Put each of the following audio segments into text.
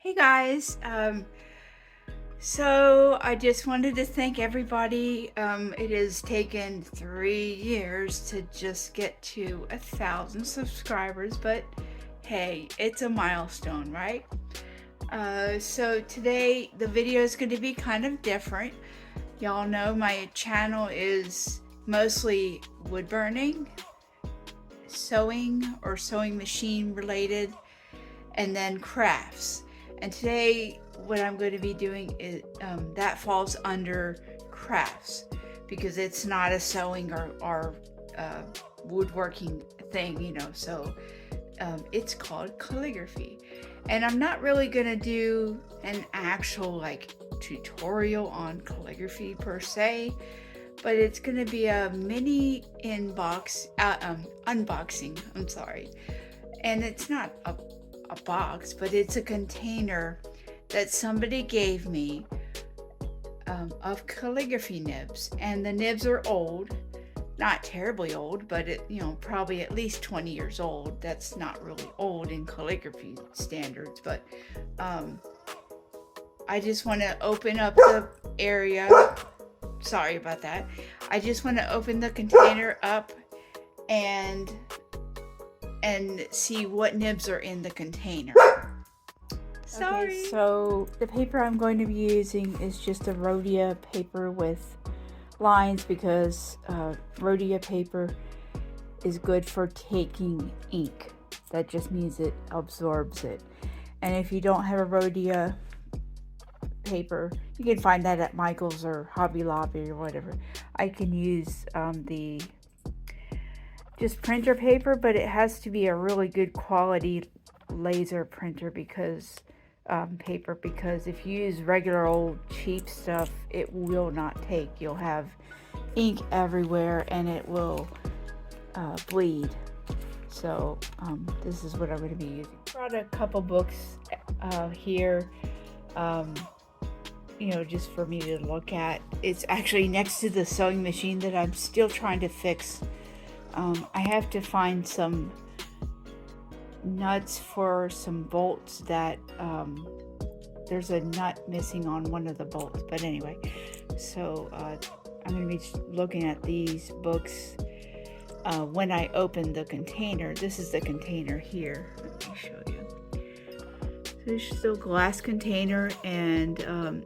Hey guys, so I just wanted to thank everybody. It has taken 3 years to just get to 1,000 subscribers, but hey, it's a milestone, right? So today the video is going to be kind of different. Y'all know my channel is mostly wood burning, sewing or sewing machine related, and then crafts. And today what I'm going to be doing is that falls under crafts because it's not a sewing or woodworking thing, so it's called calligraphy. And I'm not really going to do an actual like tutorial on calligraphy per se, but it's going to be a mini unboxing, I'm sorry. And it's not a box, but it's a container that somebody gave me of calligraphy nibs. And the nibs are old, not terribly old, but probably at least 20 years old. That's not really old in calligraphy standards, but I just want to open up the area. Sorry about that. I just want to open the container up and see what nibs are in the container. Sorry. Okay, so the paper I'm going to be using is just a rhodia paper with lines because rhodia paper is good for taking ink. That just means it absorbs it. And if you don't have a rhodia paper, you can find that at Michael's or Hobby Lobby or whatever. I can use the just printer paper, but it has to be a really good quality laser printer because because if you use regular old cheap stuff, it will not take. You'll have ink everywhere and it will bleed. So this is what I'm going to be using. I brought a couple books here, just for me to look at. It's actually next to the sewing machine that I'm still trying to fix. I have to find some nuts for some bolts that there's a nut missing on one of the bolts, but anyway, so I'm going to be looking at these books when I open the container. This is the container here. Let me show you. So it's just a glass container, and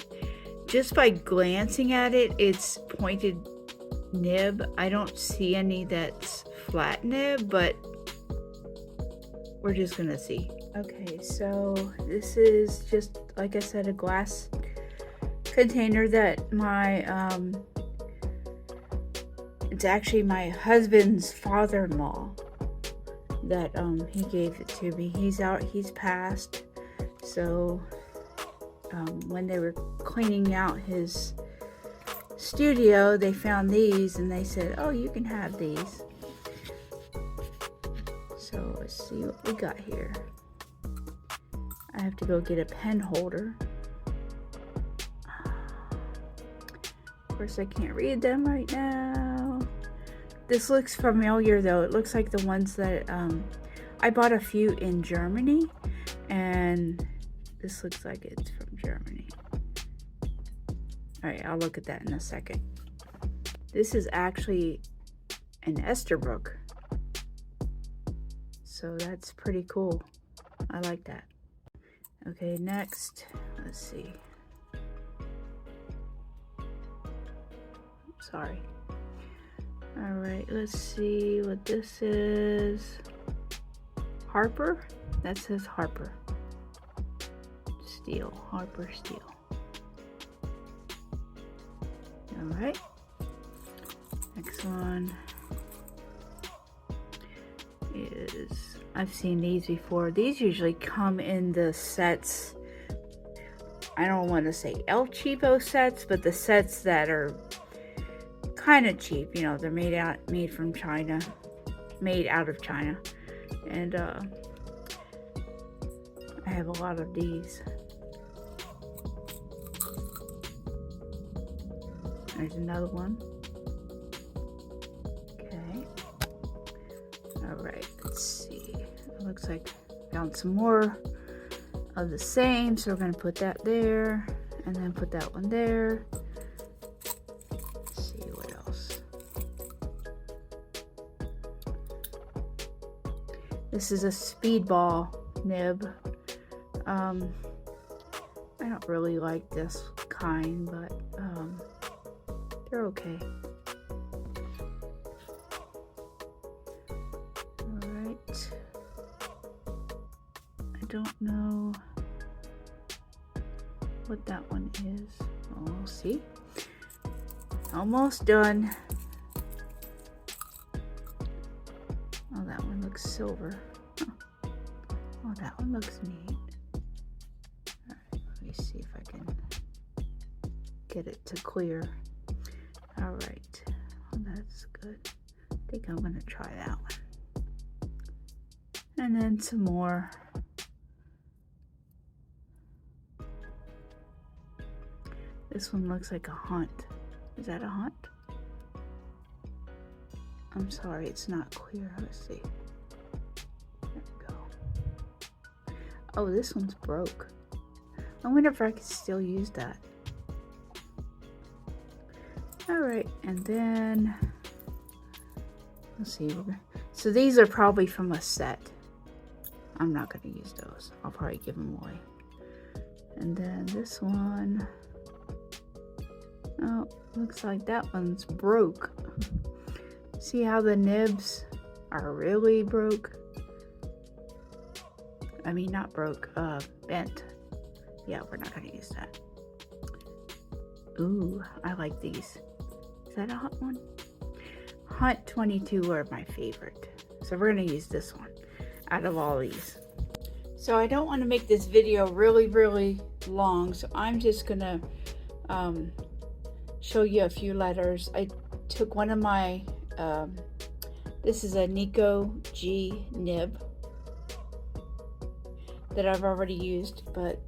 just by glancing at it, it's pointed nib. I don't see any that's flat nib, but we're just gonna see. Okay, so this is just, like I said, a glass container that it's actually my husband's father-in-law that he gave it to me. He's passed, so when they were cleaning out his studio, they found these and they said, oh, you can have these. So let's see what we got here. I have to go get a pen holder. Of course, I can't read them right now. This looks familiar though. It looks like the ones that I bought a few in Germany, and this looks like it's from Germany. Alright, I'll look at that in a second. This is actually an Esterbrook. So that's pretty cool. I like that. Okay, next, let's see. Sorry. Alright, let's see what this is. Harper? That says Harper. Steel. Harper Steel. Alright. Next one is, I've seen these before. These usually come in the sets. I don't want to say El Cheapo sets, but the sets that are kind of cheap. They're made out of China, and I have a lot of these. There's another one. Okay. All right. Let's see. It looks like I found some more of the same, so we're going to put that there and then put that one there. Let's see what else. This is a speedball nib. I don't really like this kind, but they're okay. Alright. I don't know what that one is. Oh, we'll see. Almost done. Oh, that one looks silver. Huh. Oh, that one looks neat. Alright, let me see if I can get it to clear. Alright, well, that's good. I think I'm gonna try that one. And then some more. This one looks like a hunt. Is that a hunt? I'm sorry, it's not clear. Let's see. There we go. Oh, this one's broke. I wonder if I could still use that. Alright, and then let's see. So these are probably from a set. I'm not going to use those. I'll probably give them away. And then this one. Oh, looks like that one's broke. See how the nibs are really broke? I mean, not broke, bent. Yeah, we're not going to use that. Ooh, I like these. Is that a Hunt one? Hunt 22 are my favorite. So we're going to use this one out of all these. So I don't want to make this video really long, so I'm just going to show you a few letters. I took one of my, this is a Nico G nib that I've already used, but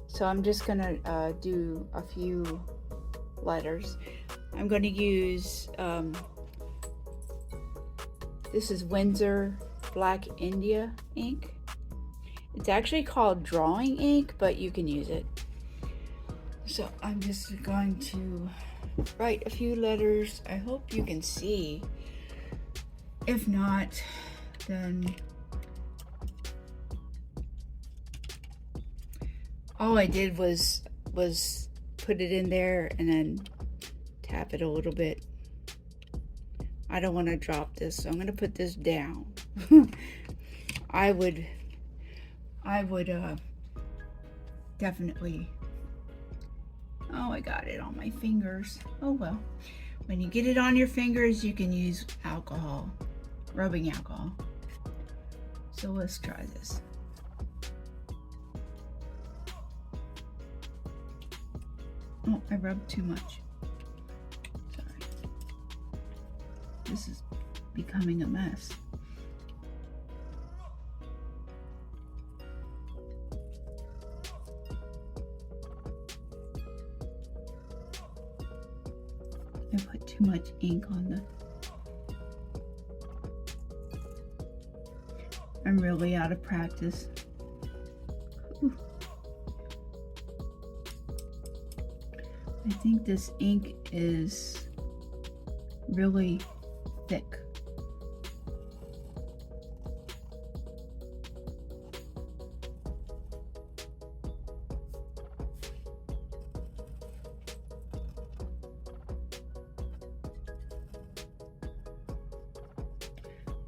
so I'm just gonna do a few letters. I'm going to use this is Windsor Black India ink. It's actually called drawing ink, but you can use it. So I'm just going to write a few letters. I hope you can see. If not, then all I did was put it in there and then tap it a little bit. I don't want to drop this, so I'm going to put this down. I would definitely. Oh, I got it on my fingers. Oh well. When you get it on your fingers, you can use alcohol, rubbing alcohol. So let's try this. Oh, I rubbed too much. Sorry. This is becoming a mess. I put too much ink on the... I'm really out of practice. Ooh. I think this ink is really thick.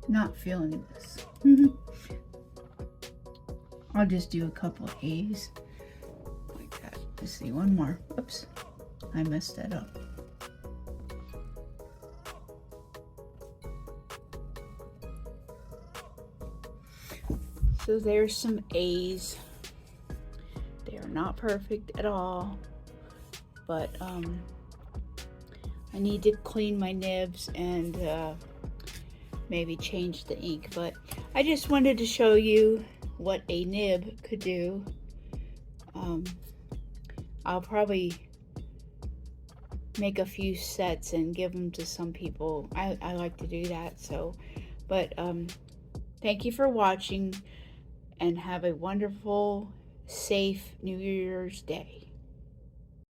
Not feeling this. I'll just do a couple of A's like that. Let's see, one more. Oops, I messed that up. So there's some A's. They are not perfect at all, but I need to clean my nibs and maybe change the ink, but I just wanted to show you what a nib could do. I'll probably make a few sets and give them to some people. I like to do that. So, but thank you for watching, and have a wonderful, safe New Year's Day.